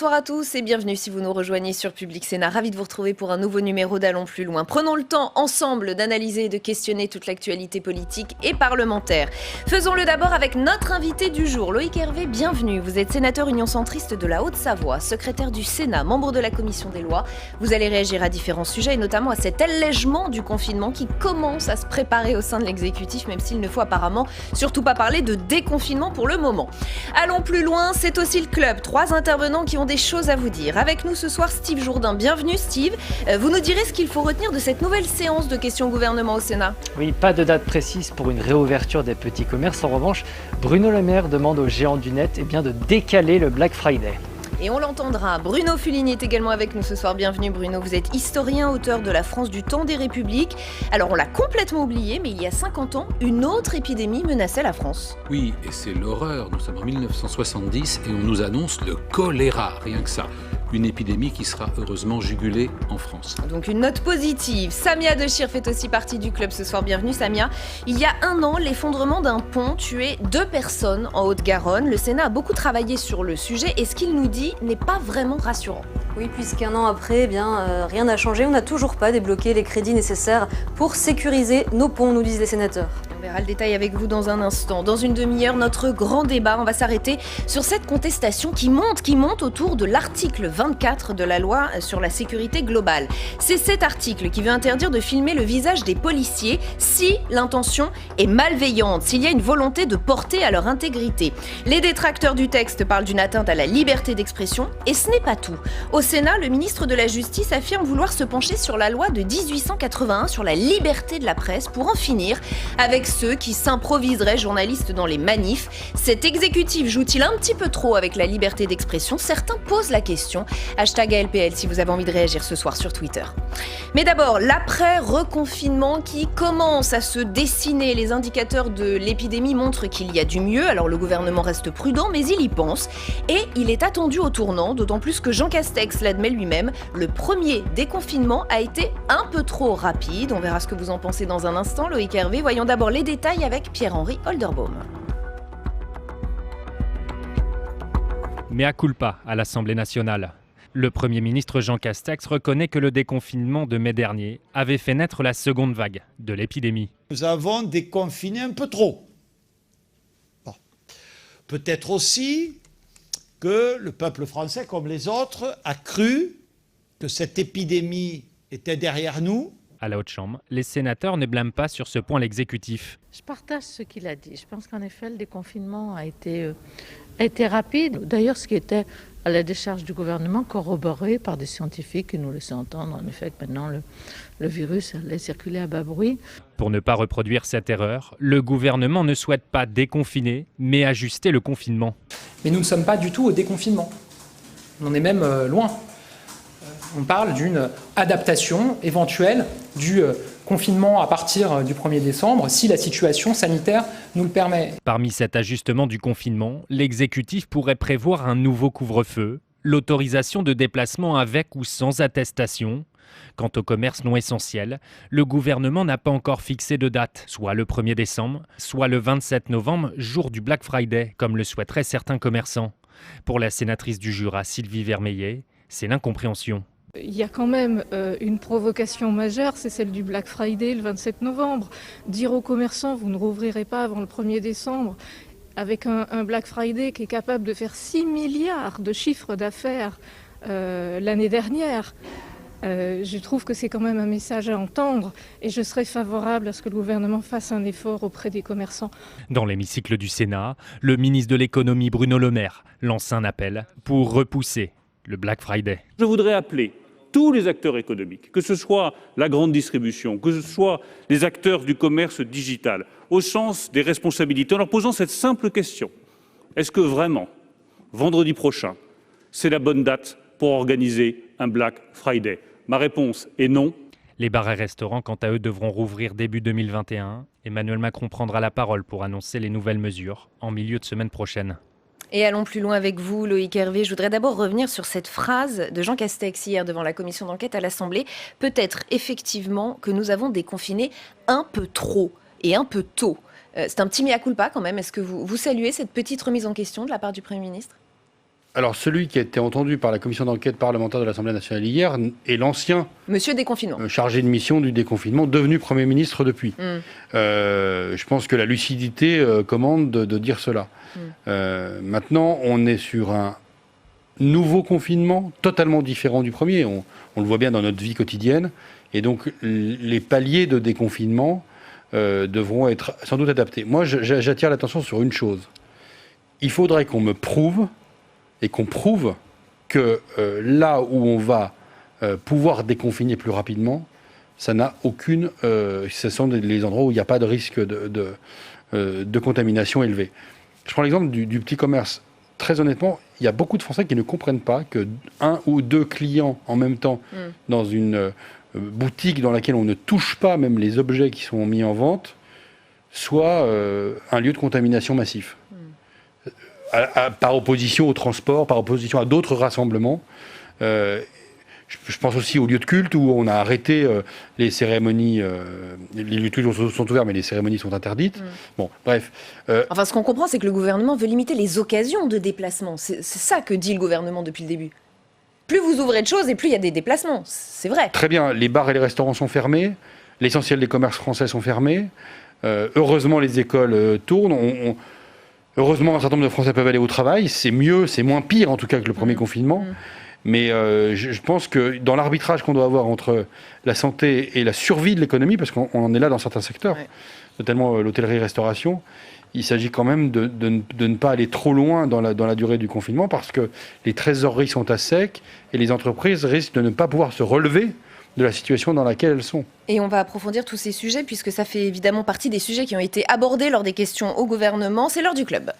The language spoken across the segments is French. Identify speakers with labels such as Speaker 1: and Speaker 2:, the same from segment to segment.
Speaker 1: Bonsoir à tous et bienvenue si vous nous rejoignez sur Public Sénat. Ravi de vous retrouver pour un nouveau numéro d'Allons plus loin. Prenons le temps ensemble d'analyser et de questionner toute l'actualité politique et parlementaire. Faisons-le d'abord avec notre invité du jour, Loïc Hervé, bienvenue. Vous êtes sénateur Union centriste de la Haute-Savoie, secrétaire du Sénat, membre de la Commission des lois. Vous allez réagir à différents sujets et notamment à cet allègement du confinement qui commence à se préparer au sein de l'exécutif, même s'il ne faut apparemment surtout pas parler de déconfinement pour le moment. Allons plus loin, c'est aussi le club. 3 intervenants qui ont des choses à vous dire. Avec nous ce soir, Steve Jourdain. Bienvenue Steve. Vous nous direz ce qu'il faut retenir de cette nouvelle séance de questions au gouvernement au Sénat.
Speaker 2: Oui, pas de date précise pour une réouverture des petits commerces. En revanche, Bruno Le Maire demande aux géants du net de décaler le Black Friday.
Speaker 1: Et on l'entendra. Bruno Fuligny est également avec nous ce soir. Bienvenue Bruno. Vous êtes historien, auteur de La France du temps des républiques. Alors on l'a complètement oublié, mais il y a 50 ans, une autre épidémie menaçait la France.
Speaker 3: Oui, et c'est l'horreur. Nous sommes en 1970 et on nous annonce le choléra, rien que ça. Une épidémie qui sera heureusement jugulée en France.
Speaker 1: Donc une note positive. Samia Dechir fait aussi partie du club ce soir. Bienvenue Samia. Il y a un an, l'effondrement d'un pont tuait 2 personnes en Haute-Garonne. Le Sénat a beaucoup travaillé sur le sujet et ce qu'il nous dit n'est pas vraiment rassurant.
Speaker 4: Oui, puisqu'un an après, rien n'a changé. On n'a toujours pas débloqué les crédits nécessaires pour sécuriser nos ponts, nous disent les sénateurs.
Speaker 1: On verra le détail avec vous dans un instant. Dans une demi-heure, notre grand débat, on va s'arrêter sur cette contestation qui monte autour de l'article 24 de la loi sur la sécurité globale. C'est cet article qui veut interdire de filmer le visage des policiers si l'intention est malveillante, s'il y a une volonté de porter à leur intégrité. Les détracteurs du texte parlent d'une atteinte à la liberté d'expression et ce n'est pas tout. Au Sénat, le ministre de la Justice affirme vouloir se pencher sur la loi de 1881 sur la liberté de la presse pour en finir avec ceux qui s'improviseraient journalistes dans les manifs. Cet exécutif joue-t-il un petit peu trop avec la liberté d'expression? Certains posent la question. #ALPL si vous avez envie de réagir ce soir sur Twitter. Mais d'abord, l'après-reconfinement qui commence à se dessiner. Les indicateurs de l'épidémie montrent qu'il y a du mieux. Alors le gouvernement reste prudent, mais il y pense. Et il est attendu au tournant, d'autant plus que Jean Castex l'admet lui-même. Le premier déconfinement a été un peu trop rapide. On verra ce que vous en pensez dans un instant, Loïc Hervé. Voyons d'abord les détails avec Pierre-Henri Holderbaum.
Speaker 5: Mea culpa à l'Assemblée nationale. Le Premier ministre Jean Castex reconnaît que le déconfinement de mai dernier avait fait naître la seconde vague de l'épidémie.
Speaker 6: Nous avons déconfiné un peu trop. Bon. Peut-être aussi que le peuple français, comme les autres, a cru que cette épidémie était derrière nous.
Speaker 5: À la Haute-Chambre, les sénateurs ne blâment pas sur ce point l'exécutif.
Speaker 7: Je partage ce qu'il a dit. Je pense qu'en effet, le déconfinement a été rapide. D'ailleurs, ce qui était à la décharge du gouvernement, corroboré par des scientifiques qui nous laissaient entendre, en effet, que maintenant le virus allait circuler à bas bruit.
Speaker 5: Pour ne pas reproduire cette erreur, le gouvernement ne souhaite pas déconfiner, mais ajuster le confinement.
Speaker 8: Mais nous ne sommes pas du tout au déconfinement. On en est même loin. On parle d'une adaptation éventuelle du confinement à partir du 1er décembre, si la situation sanitaire nous le permet.
Speaker 5: Parmi cet ajustement du confinement, l'exécutif pourrait prévoir un nouveau couvre-feu, l'autorisation de déplacement avec ou sans attestation. Quant au commerce non essentiel, le gouvernement n'a pas encore fixé de date, soit le 1er décembre, soit le 27 novembre, jour du Black Friday, comme le souhaiteraient certains commerçants. Pour la sénatrice du Jura, Sylvie Vermeillet, c'est l'incompréhension.
Speaker 9: Il y a quand même une provocation majeure, c'est celle du Black Friday le 27 novembre. Dire aux commerçants, vous ne rouvrirez pas avant le 1er décembre, avec un Black Friday qui est capable de faire 6 milliards de chiffre d'affaires l'année dernière. Je trouve que c'est quand même un message à entendre et je serais favorable à ce que le gouvernement fasse un effort auprès des commerçants.
Speaker 5: Dans l'hémicycle du Sénat, le ministre de l'économie Bruno Le Maire lance un appel pour repousser le Black Friday.
Speaker 10: Je voudrais appeler tous les acteurs économiques, que ce soit la grande distribution, que ce soit les acteurs du commerce digital, au sens des responsabilités, en leur posant cette simple question. Est-ce que vraiment, vendredi prochain, c'est la bonne date pour organiser un Black Friday? Ma réponse est non.
Speaker 5: Les bars et restaurants, quant à eux, devront rouvrir début 2021. Emmanuel Macron prendra la parole pour annoncer les nouvelles mesures en milieu de semaine prochaine.
Speaker 1: Et allons plus loin avec vous, Loïc Hervé. Je voudrais d'abord revenir sur cette phrase de Jean Castex hier devant la commission d'enquête à l'Assemblée. Peut-être effectivement que nous avons déconfiné un peu trop et un peu tôt. C'est un petit mea culpa quand même. Est-ce que vous saluez cette petite remise en question de la part du Premier ministre ?
Speaker 11: Alors, celui qui a été entendu par la commission d'enquête parlementaire de l'Assemblée nationale hier est l'ancien
Speaker 1: Monsieur déconfinement.
Speaker 11: Chargé de mission du déconfinement, devenu Premier ministre depuis. Je pense que la lucidité commande de dire cela. Maintenant, on est sur un nouveau confinement, totalement différent du premier. On le voit bien dans notre vie quotidienne. Et donc, les paliers de déconfinement devront être sans doute adaptés. Moi, j'attire l'attention sur une chose. Il faudrait qu'on me prouve et qu'on prouve que là où on va pouvoir déconfiner plus rapidement, ça n'a aucune... ce sont les endroits où il n'y a pas de risque de contamination élevé. Je prends l'exemple du petit commerce. Très honnêtement, il y a beaucoup de Français qui ne comprennent pas que 1 ou 2 clients en même temps dans une boutique dans laquelle on ne touche pas même les objets qui sont mis en vente soit un lieu de contamination massif. Par opposition au transport, par opposition à d'autres rassemblements. Je pense aussi aux lieux de culte où on a arrêté les cérémonies. Les lieux de culte sont ouverts, mais les cérémonies sont interdites. Bon, bref.
Speaker 1: Enfin, ce qu'on comprend, c'est que le gouvernement veut limiter les occasions de déplacement. C'est ça que dit le gouvernement depuis le début. Plus vous ouvrez de choses et plus il y a des déplacements. C'est vrai.
Speaker 11: Très bien. Les bars et les restaurants sont fermés. L'essentiel des commerces français sont fermés. Heureusement, les écoles tournent. Heureusement, un certain nombre de Français peuvent aller au travail. C'est mieux, c'est moins pire en tout cas que le premier confinement. Mais je pense que dans l'arbitrage qu'on doit avoir entre la santé et la survie de l'économie, parce qu'on en est là dans certains secteurs, notamment l'hôtellerie-restauration, il s'agit quand même de ne pas aller trop loin dans la durée du confinement, parce que les trésoreries sont à sec et les entreprises risquent de ne pas pouvoir se relever de la situation dans laquelle elles sont.
Speaker 1: Et on va approfondir tous ces sujets, puisque ça fait évidemment partie des sujets qui ont été abordés lors des questions au gouvernement. C'est l'heure du club.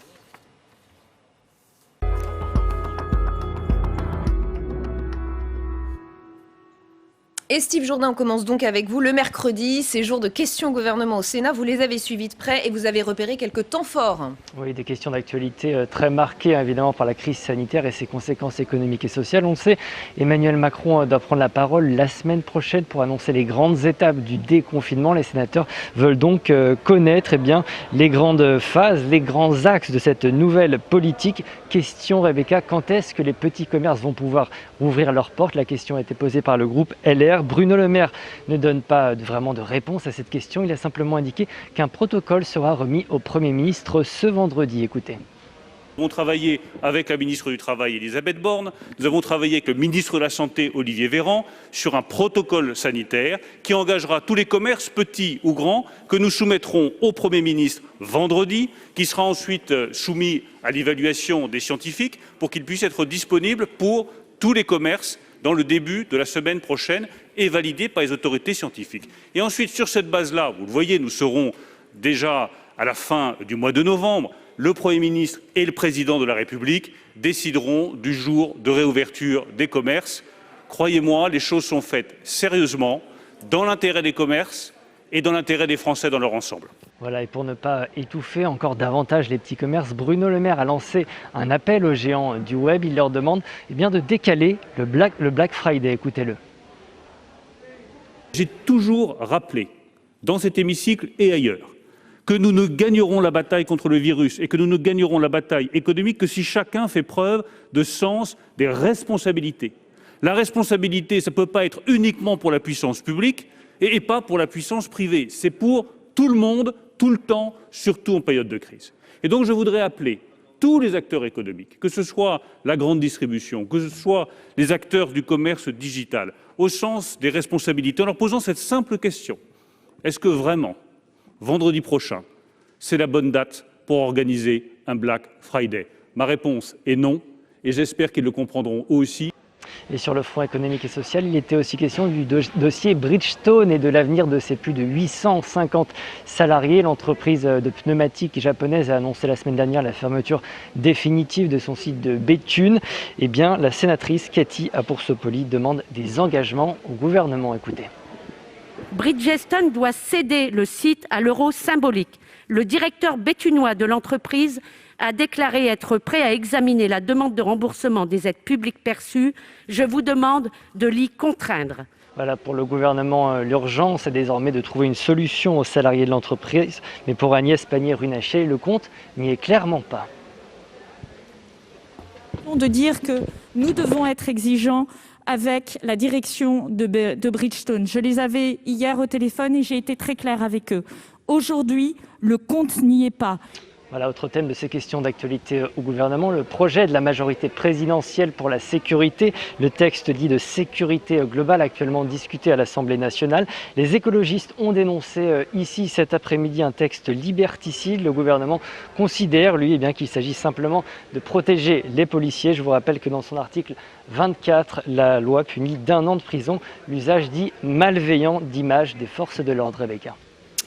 Speaker 1: Et Steve Jourdain, on commence donc avec vous. Le mercredi, ces jours de questions au gouvernement au Sénat, vous les avez suivis de près et vous avez repéré quelques temps forts.
Speaker 2: Oui, des questions d'actualité très marquées évidemment par la crise sanitaire et ses conséquences économiques et sociales. On le sait, Emmanuel Macron doit prendre la parole la semaine prochaine pour annoncer les grandes étapes du déconfinement. Les sénateurs veulent donc connaître les grandes phases, les grands axes de cette nouvelle politique. Question, Rebecca, quand est-ce que les petits commerces vont pouvoir ouvrir leurs portes? La question a été posée par le groupe LR. Bruno Le Maire ne donne pas vraiment de réponse à cette question. Il a simplement indiqué qu'un protocole sera remis au Premier ministre ce vendredi. Écoutez.
Speaker 10: Nous avons travaillé avec la ministre du Travail, Elisabeth Borne. Nous avons travaillé avec le ministre de la Santé, Olivier Véran, sur un protocole sanitaire qui engagera tous les commerces, petits ou grands, que nous soumettrons au Premier ministre vendredi, qui sera ensuite soumis à l'évaluation des scientifiques pour qu'il puisse être disponible pour tous les commerces dans le début de la semaine prochaine et validé par les autorités scientifiques. Et ensuite, sur cette base-là, vous le voyez, nous serons déjà à la fin du mois de novembre. Le Premier ministre et le Président de la République décideront du jour de réouverture des commerces. Croyez-moi, les choses sont faites sérieusement, dans l'intérêt des commerces et dans l'intérêt des Français dans leur ensemble.
Speaker 2: Voilà, et pour ne pas étouffer encore davantage les petits commerces, Bruno Le Maire a lancé un appel aux géants du web. Il leur demande de décaler le Black Friday. Écoutez-le.
Speaker 10: J'ai toujours rappelé, dans cet hémicycle et ailleurs, que nous ne gagnerons la bataille contre le virus et que nous ne gagnerons la bataille économique que si chacun fait preuve de sens des responsabilités. La responsabilité, ça ne peut pas être uniquement pour la puissance publique et pas pour la puissance privée. C'est pour tout le monde, tout le temps, surtout en période de crise. Et donc je voudrais appeler tous les acteurs économiques, que ce soit la grande distribution, que ce soit les acteurs du commerce digital, au sens des responsabilités, en leur posant cette simple question. Est-ce que vraiment, vendredi prochain, c'est la bonne date pour organiser un Black Friday? Ma réponse est non, et j'espère qu'ils le comprendront eux aussi.
Speaker 2: Et sur le front économique et social, il était aussi question du dossier Bridgestone et de l'avenir de ses plus de 850 salariés. L'entreprise de pneumatiques japonaise a annoncé la semaine dernière la fermeture définitive de son site de Béthune. La sénatrice Cathy Apoursopoli demande des engagements au gouvernement. Écoutez.
Speaker 12: Bridgestone doit céder le site à l'euro symbolique. Le directeur béthunois de l'entreprise a déclaré être prêt à examiner la demande de remboursement des aides publiques perçues. Je vous demande de l'y contraindre.
Speaker 2: Voilà, pour le gouvernement, l'urgence est désormais de trouver une solution aux salariés de l'entreprise. Mais pour Agnès Pannier-Runacher, le compte n'y est clairement pas.
Speaker 13: de dire que nous devons être exigeants avec la direction de Bridgestone. Je les avais hier au téléphone et j'ai été très claire avec eux. Aujourd'hui, le compte n'y est pas.
Speaker 2: Voilà, autre thème de ces questions d'actualité au gouvernement, le projet de la majorité présidentielle pour la sécurité. Le texte dit de sécurité globale actuellement discuté à l'Assemblée nationale. Les écologistes ont dénoncé ici cet après-midi un texte liberticide. Le gouvernement considère, lui, qu'il s'agit simplement de protéger les policiers. Je vous rappelle que dans son article 24, la loi punit d'1 an de prison l'usage dit malveillant d'images des forces de l'ordre. Rebecca.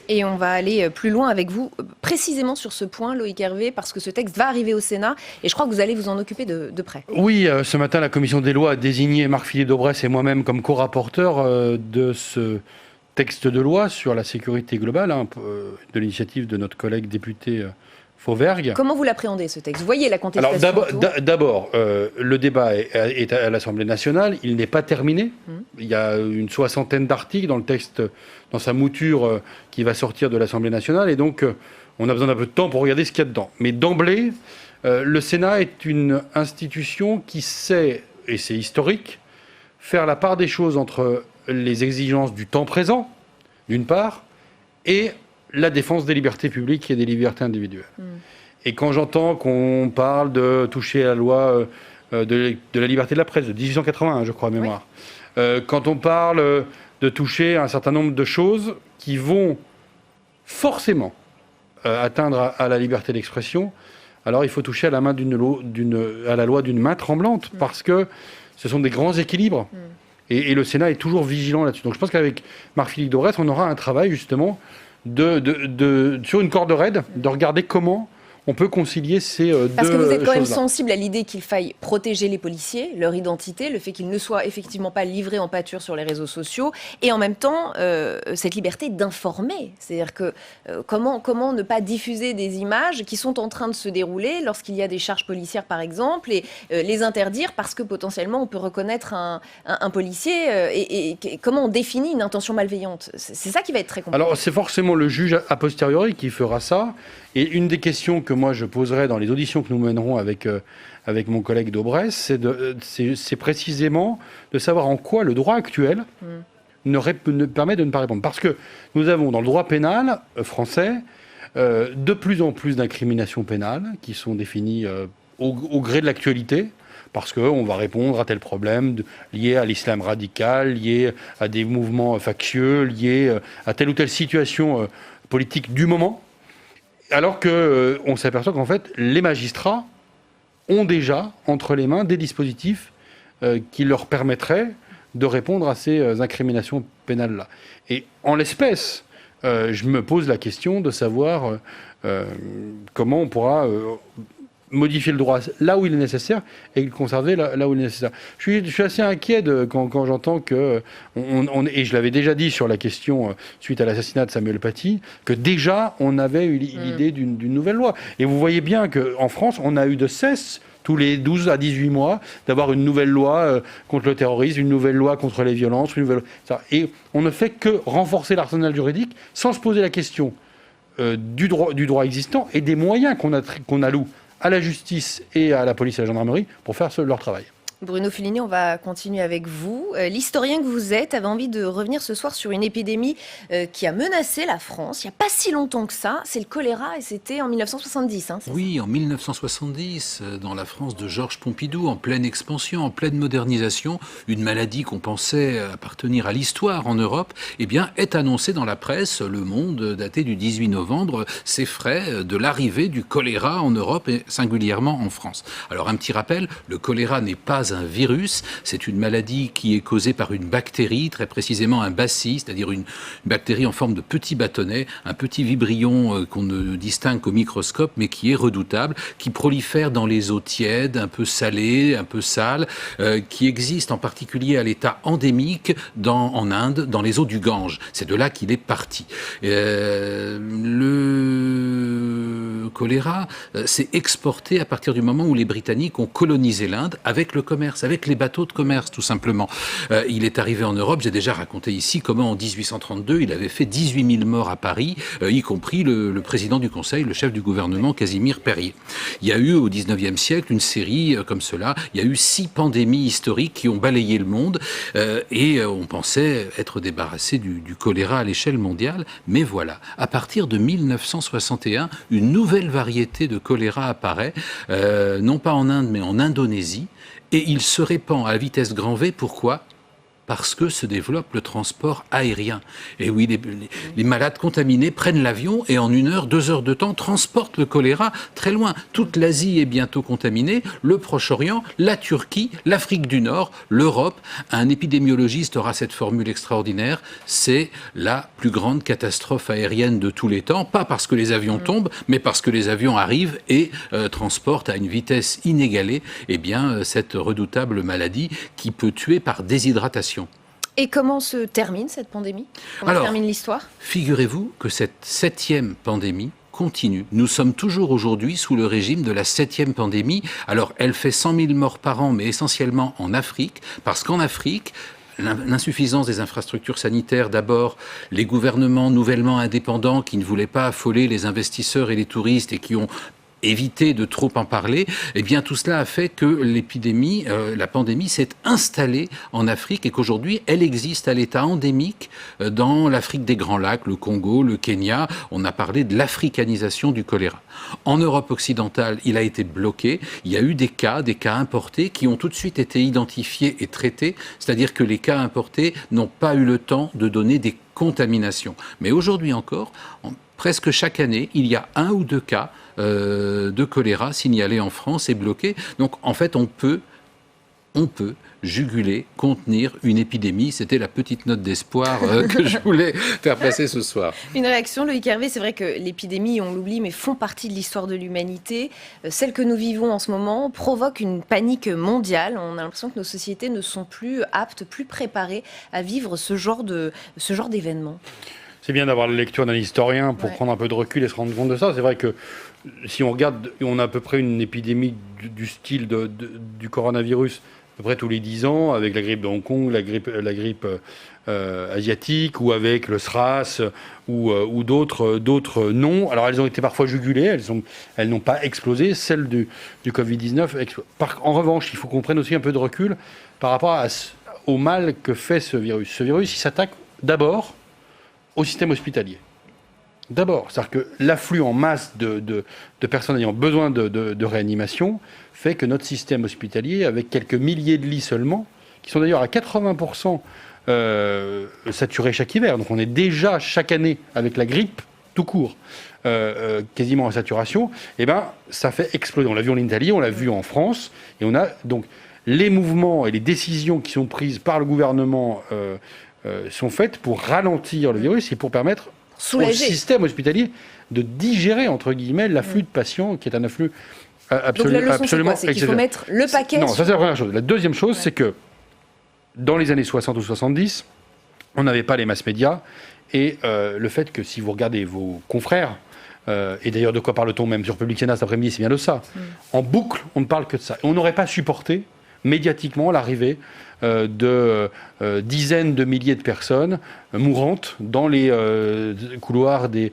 Speaker 1: Et on va aller plus loin avec vous, précisément sur ce point, Loïc Hervé, parce que ce texte va arriver au Sénat et je crois que vous allez vous en occuper de près.
Speaker 11: Oui, ce matin, la Commission des lois a désigné Marc-Philippe Daubresse et moi-même comme co-rapporteurs de ce texte de loi sur la sécurité globale, de l'initiative de notre collègue député Fauvergue.
Speaker 1: Comment vous l'appréhendez, ce texte? Vous voyez la contestation?
Speaker 11: Alors d'abord, le débat est à l'Assemblée nationale, il n'est pas terminé. Il y a une 60aine d'articles dans le texte, dans sa mouture qui va sortir de l'Assemblée nationale, et donc on a besoin d'un peu de temps pour regarder ce qu'il y a dedans. Mais d'emblée, le Sénat est une institution qui sait, et c'est historique, faire la part des choses entre les exigences du temps présent, d'une part, et la défense des libertés publiques et des libertés individuelles. Et quand j'entends qu'on parle de toucher à la loi de la liberté de la presse de 1881, je crois, mémoire, quand on parle de toucher à un certain nombre de choses qui vont forcément atteindre à la liberté d'expression, alors il faut toucher à la loi d'une main tremblante, parce que ce sont des grands équilibres. Et le Sénat est toujours vigilant là-dessus. Donc je pense qu'avec Marc-Philippe Daubresse, on aura un travail justement sur une corde raide, de regarder comment on peut concilier ces deux choses-là.
Speaker 1: Parce que vous êtes quand même sensible à l'idée qu'il faille protéger les policiers, leur identité, le fait qu'ils ne soient effectivement pas livrés en pâture sur les réseaux sociaux, et en même temps, cette liberté d'informer. C'est-à-dire que comment ne pas diffuser des images qui sont en train de se dérouler lorsqu'il y a des charges policières, par exemple, et les interdire parce que potentiellement on peut reconnaître un policier, et comment on définit une intention malveillante. C'est ça qui va être très compliqué.
Speaker 11: Alors c'est forcément le juge a posteriori qui fera ça. Et une des questions que moi je poserai dans les auditions que nous mènerons avec mon collègue Daubresse, c'est précisément de savoir en quoi le droit actuel ne permet de ne pas répondre. Parce que nous avons dans le droit pénal français de plus en plus d'incriminations pénales qui sont définies au gré de l'actualité, parce qu'on va répondre à tel problème lié à l'islam radical, lié à des mouvements factieux, lié à telle ou telle situation politique du moment. Alors qu'on s'aperçoit qu'en fait, les magistrats ont déjà entre les mains des dispositifs qui leur permettraient de répondre à ces incriminations pénales-là. Et en l'espèce, je me pose la question de savoir comment on pourra modifier le droit là où il est nécessaire et le conserver là où il est nécessaire. Je suis assez inquiet quand j'entends que, et je l'avais déjà dit sur la question suite à l'assassinat de Samuel Paty, que déjà on avait eu l'idée d'une nouvelle loi. Et vous voyez bien qu'en France, on a eu de cesse tous les 12 à 18 mois d'avoir une nouvelle loi contre le terrorisme, une nouvelle loi contre les violences, et on ne fait que renforcer l'arsenal juridique sans se poser la question du droit existant et des moyens qu'on alloue à la justice et à la police et à la gendarmerie pour faire leur travail.
Speaker 1: Bruno Fulini, on va continuer avec vous. L'historien que vous êtes avait envie de revenir ce soir sur une épidémie qui a menacé la France il n'y a pas si longtemps que ça. C'est le choléra et c'était en 1970.
Speaker 3: Oui, en 1970, dans la France de Georges Pompidou, en pleine expansion, en pleine modernisation, une maladie qu'on pensait appartenir à l'histoire en Europe, est annoncée dans la presse. Le Monde, daté du 18 novembre, s'effraie de l'arrivée du choléra en Europe et singulièrement en France. Alors un petit rappel, le choléra n'est pas un virus, c'est une maladie qui est causée par une bactérie, très précisément un bacille, c'est-à-dire une bactérie en forme de petit bâtonnet, un petit vibrion qu'on ne distingue qu'au microscope, mais qui est redoutable, qui prolifère dans les eaux tièdes, un peu salées, un peu sales, qui existe en particulier à l'état endémique en Inde, dans les eaux du Gange. C'est de là qu'il est parti. Le choléra s'est exporté à partir du moment où les Britanniques ont colonisé l'Inde avec le commerce, avec les bateaux de commerce, tout simplement. Il est arrivé en Europe, j'ai déjà raconté ici comment en 1832, il avait fait 18 000 morts à Paris, y compris le président du Conseil, le chef du gouvernement, Casimir Perier. Il y a eu au 19e siècle une série comme cela, il y a eu 6 pandémies historiques qui ont balayé le monde et on pensait être débarrassé du choléra à l'échelle mondiale, mais voilà, à partir de 1961, une nouvelle variété de choléra apparaît, non pas en Inde mais en Indonésie, et il se répand à vitesse grand V. Pourquoi ? Parce que se développe le transport aérien. Et oui, les malades contaminés prennent l'avion et en 1 heure, 2 heures de temps transportent le choléra très loin. Toute l'Asie est bientôt contaminée, le Proche-Orient, la Turquie, l'Afrique du Nord, l'Europe. Un épidémiologiste aura cette formule extraordinaire, c'est la plus grande catastrophe aérienne de tous les temps, pas parce que les avions tombent, mais parce que les avions arrivent et transportent à une vitesse inégalée cette redoutable maladie qui peut tuer par déshydratation.
Speaker 1: Et comment se termine cette pandémie ? Comment se termine l'histoire ?
Speaker 3: Figurez-vous que cette 7e pandémie continue. Nous sommes toujours aujourd'hui sous le régime de la 7e pandémie. Alors, elle fait 100 000 morts par an, mais essentiellement en Afrique, parce qu'en Afrique, l'insuffisance des infrastructures sanitaires, d'abord, les gouvernements nouvellement indépendants qui ne voulaient pas affoler les investisseurs et les touristes et qui ont éviter de trop en parler, eh bien tout cela a fait que l'épidémie, la pandémie s'est installée en Afrique et qu'aujourd'hui elle existe à l'état endémique dans l'Afrique des Grands Lacs, le Congo, le Kenya. On a parlé de l'africanisation du choléra. En Europe occidentale, il a été bloqué. Il y a eu des cas importés qui ont tout de suite été identifiés et traités, c'est-à-dire que les cas importés n'ont pas eu le temps de donner des contaminations. Mais aujourd'hui encore, presque chaque année, il y a 1 ou 2 cas de choléra signalés en France et bloqués. Donc en fait, on peut juguler, contenir une épidémie. C'était la petite note d'espoir que je voulais faire passer ce soir.
Speaker 1: Une réaction, Loïc Hervé, c'est vrai que l'épidémie, on l'oublie, mais font partie de l'histoire de l'humanité. Celle que nous vivons en ce moment provoque une panique mondiale. On a l'impression que nos sociétés ne sont plus aptes, plus préparées à vivre ce genre d'événements.
Speaker 11: C'est bien d'avoir la lecture d'un historien pour prendre un peu de recul et se rendre compte de ça. C'est vrai que si on regarde, on a à peu près une épidémie du style du coronavirus à peu près tous les 10 ans, avec la grippe de Hong Kong, la grippe asiatique, ou avec le SRAS, ou d'autres non. Alors elles ont été parfois jugulées, elles n'ont pas explosé. Celle du Covid-19. En revanche, il faut qu'on prenne aussi un peu de recul par rapport au mal que fait ce virus. Ce virus, il s'attaque d'abord au système hospitalier. D'abord, c'est-à-dire que l'afflux en masse de personnes ayant besoin de réanimation fait que notre système hospitalier, avec quelques milliers de lits seulement, qui sont d'ailleurs à 80% saturés chaque hiver, donc on est déjà chaque année avec la grippe tout court, quasiment en saturation, ça fait exploser. On l'a vu en Italie, on l'a vu en France, et on a donc les mouvements et les décisions qui sont prises par le gouvernement sont faites pour ralentir le virus et pour permettre au système hospitalier de digérer, entre guillemets, l'afflux de patients, qui est un afflux absolument...
Speaker 1: Donc la leçon, c'est quoi ? C'est qu'il faut mettre le paquet...
Speaker 11: Non, ça c'est la première chose. La deuxième chose, c'est que dans les années 60 ou 70, on n'avait pas les masses médias, et le fait que si vous regardez vos confrères, et d'ailleurs de quoi parle-t-on même sur Public Sénat cet après-midi, c'est bien de ça, en boucle, on ne parle que de ça. Et on n'aurait pas supporté médiatiquement l'arrivée de dizaines de milliers de personnes mourantes dans les couloirs des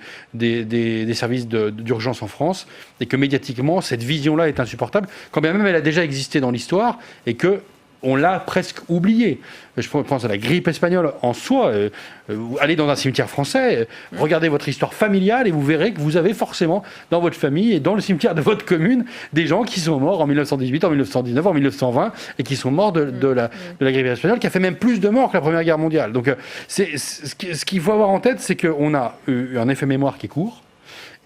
Speaker 11: services d'urgence en France, et que médiatiquement, cette vision-là est insupportable, quand bien même elle a déjà existé dans l'histoire, et que on l'a presque oublié. Je pense à la grippe espagnole en soi. Allez dans un cimetière français, regardez votre histoire familiale et vous verrez que vous avez forcément dans votre famille et dans le cimetière de votre commune des gens qui sont morts en 1918, en 1919, en 1920 et qui sont morts de la grippe espagnole, qui a fait même plus de morts que la Première Guerre mondiale. Donc ce qu'il faut avoir en tête, c'est qu'on a eu un effet mémoire qui est court,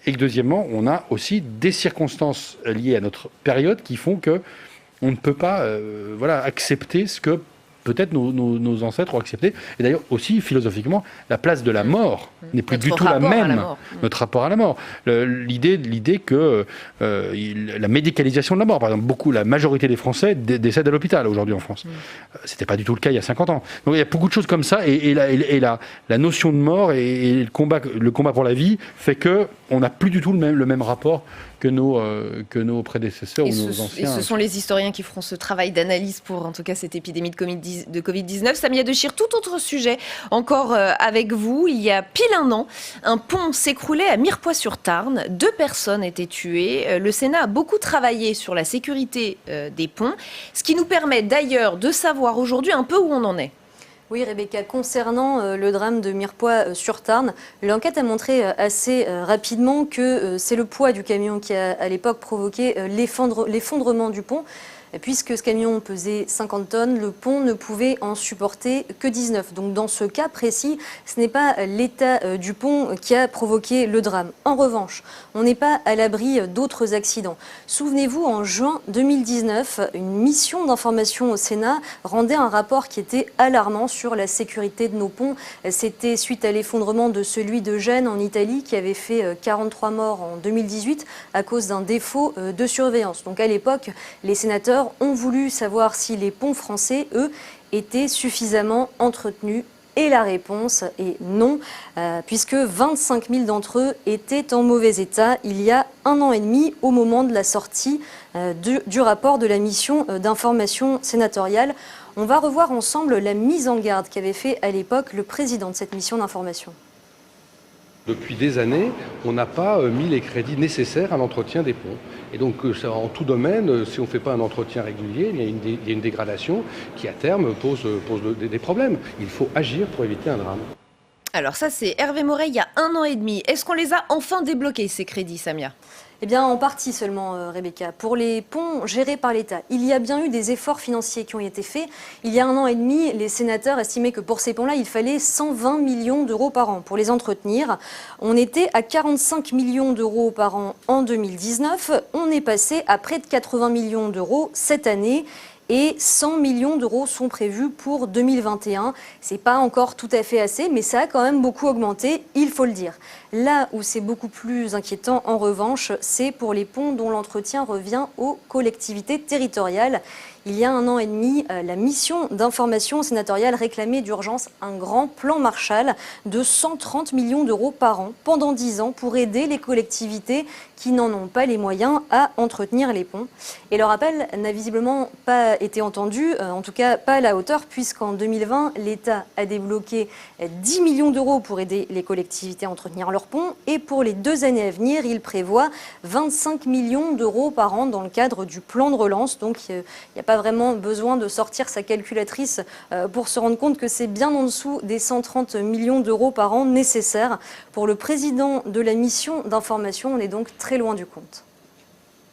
Speaker 11: et que deuxièmement, on a aussi des circonstances liées à notre période qui font que on ne peut pas accepter ce que peut-être nos ancêtres ont accepté. Et d'ailleurs aussi, philosophiquement, la place de la mort n'est plus du tout la même. Notre rapport à la mort. L'idée que la médicalisation de la mort, par exemple, la majorité des Français décèdent à l'hôpital aujourd'hui en France. C'était pas du tout le cas il y a 50 ans. Donc il y a beaucoup de choses comme ça, et la notion de mort et le combat pour la vie fait qu'on n'a plus du tout le même rapport que nos prédécesseurs ou nos anciens.
Speaker 1: Et ce sont les historiens qui feront ce travail d'analyse pour, en tout cas, cette épidémie de Covid-19. Samia Dechir, tout autre sujet encore avec vous. Il y a pile un an, un pont s'écroulait à Mirepoix-sur-Tarn. 2 personnes étaient tuées. Le Sénat a beaucoup travaillé sur la sécurité des ponts, ce qui nous permet d'ailleurs de savoir aujourd'hui un peu où on en est.
Speaker 4: Oui, Rebecca, concernant le drame de Mirepoix-sur-Tarn, l'enquête a montré assez rapidement que c'est le poids du camion qui a à l'époque provoqué l'effondrement du pont. Puisque ce camion pesait 50 tonnes, le pont ne pouvait en supporter que 19. Donc dans ce cas précis, ce n'est pas l'état du pont qui a provoqué le drame. En revanche, on n'est pas à l'abri d'autres accidents. Souvenez-vous, en juin 2019, une mission d'information au Sénat rendait un rapport qui était alarmant sur la sécurité de nos ponts. C'était suite à l'effondrement de celui de Gênes en Italie qui avait fait 43 morts en 2018 à cause d'un défaut de surveillance. Donc à l'époque, les sénateurs ont voulu savoir si les ponts français, eux, étaient suffisamment entretenus. Et la réponse est non, puisque 25 000 d'entre eux étaient en mauvais état il y a 1 an et demi au moment de la sortie du rapport de la mission d'information sénatoriale. On va revoir ensemble la mise en garde qu'avait fait à l'époque le président de cette mission d'information.
Speaker 14: Depuis des années, on n'a pas mis les crédits nécessaires à l'entretien des ponts. Et donc, en tout domaine, si on ne fait pas un entretien régulier, il y a une dégradation qui, à terme, pose des problèmes. Il faut agir pour éviter un drame.
Speaker 1: Alors ça, c'est Hervé Moret, il y a 1 an et demi. Est-ce qu'on les a enfin débloqués, ces crédits, Samia ?
Speaker 4: Eh bien, en partie seulement, Rebecca. Pour les ponts gérés par l'État, il y a bien eu des efforts financiers qui ont été faits. Il y a 1 an et demi, les sénateurs estimaient que pour ces ponts-là, il fallait 120 millions d'euros par an pour les entretenir. On était à 45 millions d'euros par an en 2019. On est passé à près de 80 millions d'euros cette année. Et 100 millions d'euros sont prévus pour 2021. C'est pas encore tout à fait assez, mais ça a quand même beaucoup augmenté, il faut le dire. Là où c'est beaucoup plus inquiétant, en revanche, c'est pour les ponts dont l'entretien revient aux collectivités territoriales. Il y a 1 an et demi, la mission d'information sénatoriale réclamait d'urgence un grand plan Marshall de 130 millions d'euros par an pendant 10 ans pour aider les collectivités qui n'en ont pas les moyens à entretenir les ponts. Et leur appel n'a visiblement pas été entendu, en tout cas pas à la hauteur, puisqu'en 2020, l'État a débloqué 10 millions d'euros pour aider les collectivités à entretenir leurs ponts. Et pour les 2 années à venir, il prévoit 25 millions d'euros par an dans le cadre du plan de relance. Donc il n'y a pas vraiment besoin de sortir sa calculatrice pour se rendre compte que c'est bien en dessous des 130 millions d'euros par an nécessaires. Pour le président de la mission d'information, on est donc très loin du compte.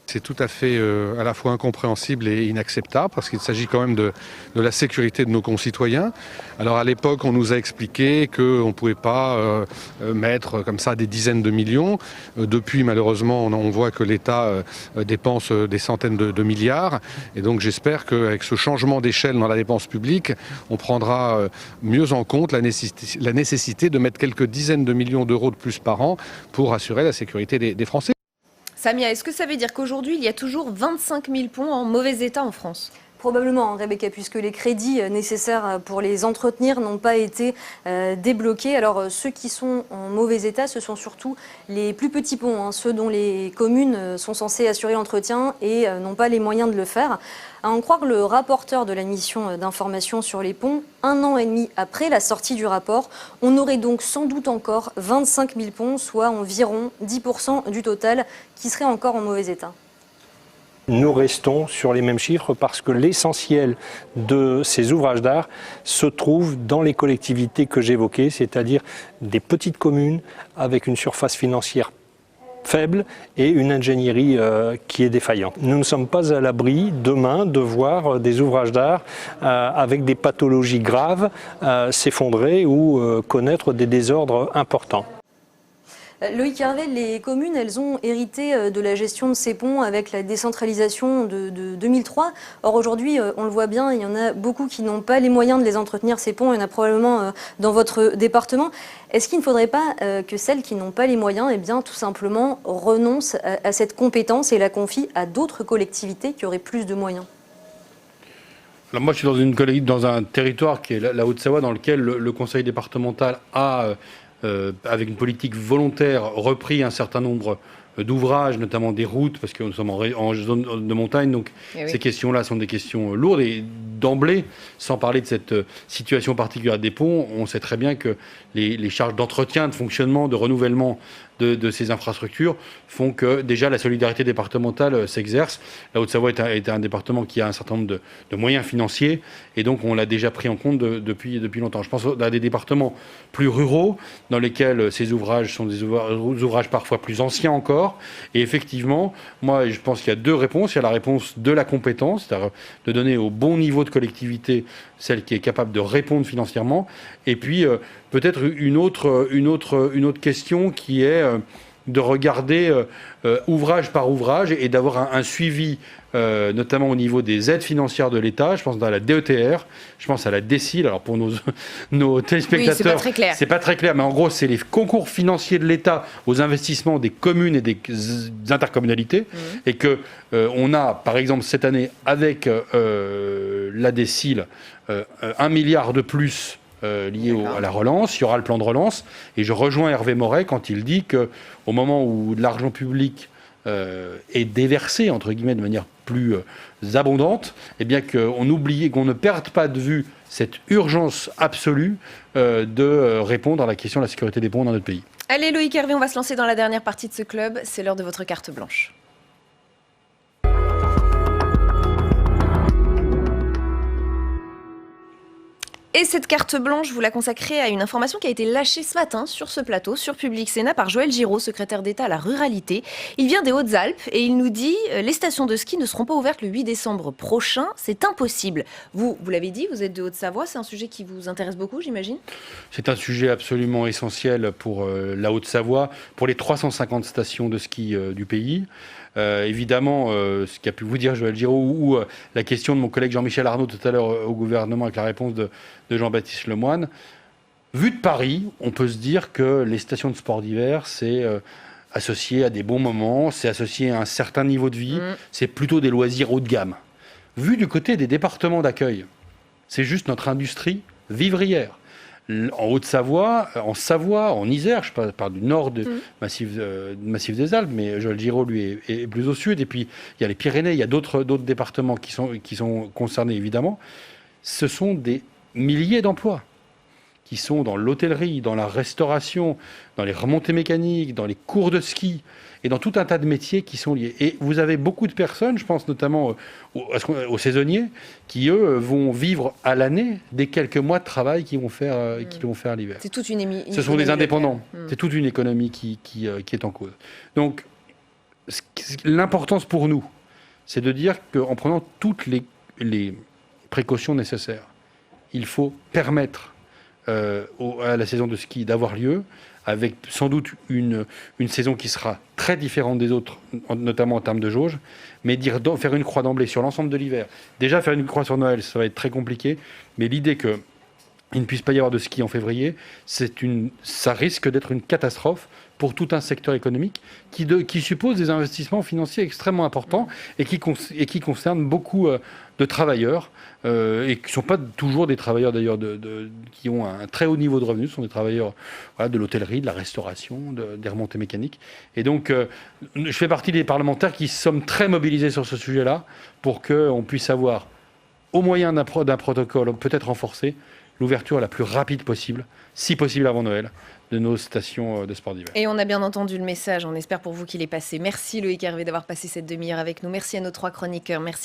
Speaker 14: C'est tout à fait à la fois incompréhensible et inacceptable parce qu'il s'agit quand même de la sécurité de nos concitoyens. Alors à l'époque, on nous a expliqué qu'on ne pouvait pas mettre comme ça des dizaines de millions. Depuis, malheureusement, on voit que l'État dépense des centaines de milliards. Et donc j'espère qu'avec ce changement d'échelle dans la dépense publique, on prendra mieux en compte la nécessité de mettre quelques dizaines de millions d'euros de plus par an pour assurer la sécurité des Français.
Speaker 1: Samia, est-ce que ça veut dire qu'aujourd'hui, il y a toujours 25 000 ponts en mauvais état en France ?
Speaker 4: Probablement, Rebecca, puisque les crédits nécessaires pour les entretenir n'ont pas été débloqués. Alors, ceux qui sont en mauvais état, ce sont surtout les plus petits ponts, ceux dont les communes sont censées assurer l'entretien et n'ont pas les moyens de le faire. À en croire le rapporteur de la mission d'information sur les ponts, 1 an et demi après la sortie du rapport, on aurait donc sans doute encore 25 000 ponts, soit environ 10% du total, qui seraient encore en mauvais état.
Speaker 15: Nous restons sur les mêmes chiffres parce que l'essentiel de ces ouvrages d'art se trouve dans les collectivités que j'évoquais, c'est-à-dire des petites communes avec une surface financière faible et une ingénierie qui est défaillante. Nous ne sommes pas à l'abri demain de voir des ouvrages d'art avec des pathologies graves s'effondrer ou connaître des désordres importants.
Speaker 4: Loïc Hervé, les communes, elles ont hérité de la gestion de ces ponts avec la décentralisation de 2003. Or aujourd'hui, on le voit bien, il y en a beaucoup qui n'ont pas les moyens de les entretenir, ces ponts. Il y en a probablement dans votre département. Est-ce qu'il ne faudrait pas que celles qui n'ont pas les moyens, eh bien, tout simplement renoncent à cette compétence et la confient à d'autres collectivités qui auraient plus de moyens?
Speaker 11: Alors moi, je suis dans un territoire qui est la Haute-Savoie, dans lequel le conseil départemental a, avec une politique volontaire, repris un certain nombre d'ouvrages, notamment des routes, parce que nous sommes en zone de montagne, donc ces questions-là sont des questions lourdes. Et d'emblée, sans parler de cette situation particulière des ponts, on sait très bien que les charges d'entretien, de fonctionnement, de renouvellement de ces infrastructures font que déjà la solidarité départementale s'exerce. La Haute-Savoie est un département qui a un certain nombre de moyens financiers et donc on l'a déjà pris en compte depuis longtemps. Je pense à des départements plus ruraux dans lesquels ces ouvrages sont des ouvrages parfois plus anciens encore. Et effectivement, moi je pense qu'il y a deux réponses. Il y a la réponse de la compétence, c'est-à-dire de donner au bon niveau de collectivité celle qui est capable de répondre financièrement. Et puis peut-être une autre question qui est de regarder ouvrage par ouvrage et d'avoir un suivi, notamment au niveau des aides financières de l'État. Je pense à la DETR, je pense à la DECIL. Alors pour nos téléspectateurs, c'est pas très clair, mais en gros, c'est les concours financiers de l'État aux investissements des communes et des intercommunalités. Et que on a, par exemple, cette année, avec la DECIL, 1 milliard de plus lié à la relance. Il y aura le plan de relance. Et je rejoins Hervé Moret quand il dit qu'au moment où de l'argent public est déversé, entre guillemets, de manière plus abondante, eh bien qu'on ne perde pas de vue cette urgence absolue de répondre à la question de la sécurité des ponts dans notre pays.
Speaker 1: Allez Loïc Hervé, on va se lancer dans la dernière partie de ce club. C'est l'heure de votre carte blanche. Et cette carte blanche, vous la consacrez à une information qui a été lâchée ce matin sur ce plateau, sur Public Sénat, par Joël Giraud, secrétaire d'État à la ruralité. Il vient des Hautes-Alpes et il nous dit « Les stations de ski ne seront pas ouvertes le 8 décembre prochain, c'est impossible ». Vous l'avez dit, vous êtes de Haute-Savoie, c'est un sujet qui vous intéresse beaucoup, j'imagine ? C'est un sujet absolument essentiel pour la Haute-Savoie, pour les 350 stations de ski du pays. Évidemment, ce qu'a pu vous dire Joël Giraud, ou la question de mon collègue Jean-Michel Arnaud tout à l'heure au gouvernement avec la réponse de Jean-Baptiste Lemoyne. Vu de Paris, on peut se dire que les stations de sport d'hiver, c'est associé à des bons moments, c'est associé à un certain niveau de vie, c'est plutôt des loisirs haut de gamme. Vu du côté des départements d'accueil, c'est juste notre industrie vivrière. En Haute-Savoie, en Savoie, en Isère, je parle du nord du massif des Alpes, mais Joël Giraud, lui, est plus au sud. Et puis, il y a les Pyrénées, il y a d'autres départements qui sont concernés, évidemment. Ce sont des milliers d'emplois qui sont dans l'hôtellerie, dans la restauration, dans les remontées mécaniques, dans les cours de ski et dans tout un tas de métiers qui sont liés. Et vous avez beaucoup de personnes, je pense notamment aux saisonniers, qui, eux, vont vivre à l'année des quelques mois de travail qu'ils vont faire l'hiver. C'est toute une
Speaker 11: Ce sont des indépendants. C'est toute une économie qui est en cause. Donc, l'importance pour nous, c'est de dire qu'en prenant toutes les précautions nécessaires, il faut permettre à la saison de ski d'avoir lieu, avec sans doute une saison qui sera très différente des autres, notamment en termes de jauge, mais faire une croix d'emblée sur l'ensemble de l'hiver. Déjà, faire une croix sur Noël, ça va être très compliqué, mais l'idée qu'il ne puisse pas y avoir de ski en février, ça risque d'être une catastrophe pour tout un secteur économique qui suppose des investissements financiers extrêmement importants et qui concerne beaucoup de travailleurs et qui ne sont pas toujours des travailleurs d'ailleurs qui ont un très haut niveau de revenus, ce sont des travailleurs de l'hôtellerie, de la restauration, des remontées mécaniques. Et donc, je fais partie des parlementaires qui sommes très mobilisés sur ce sujet-là pour qu'on puisse avoir, au moyen d'un protocole peut-être renforcé, l'ouverture la plus rapide possible, si possible avant Noël, de nos stations de sport d'hiver.
Speaker 1: Et on a bien entendu le message, on espère pour vous qu'il est passé. Merci Loïc Hervé d'avoir passé cette demi-heure avec nous. Merci à nos 3 chroniqueurs. Merci.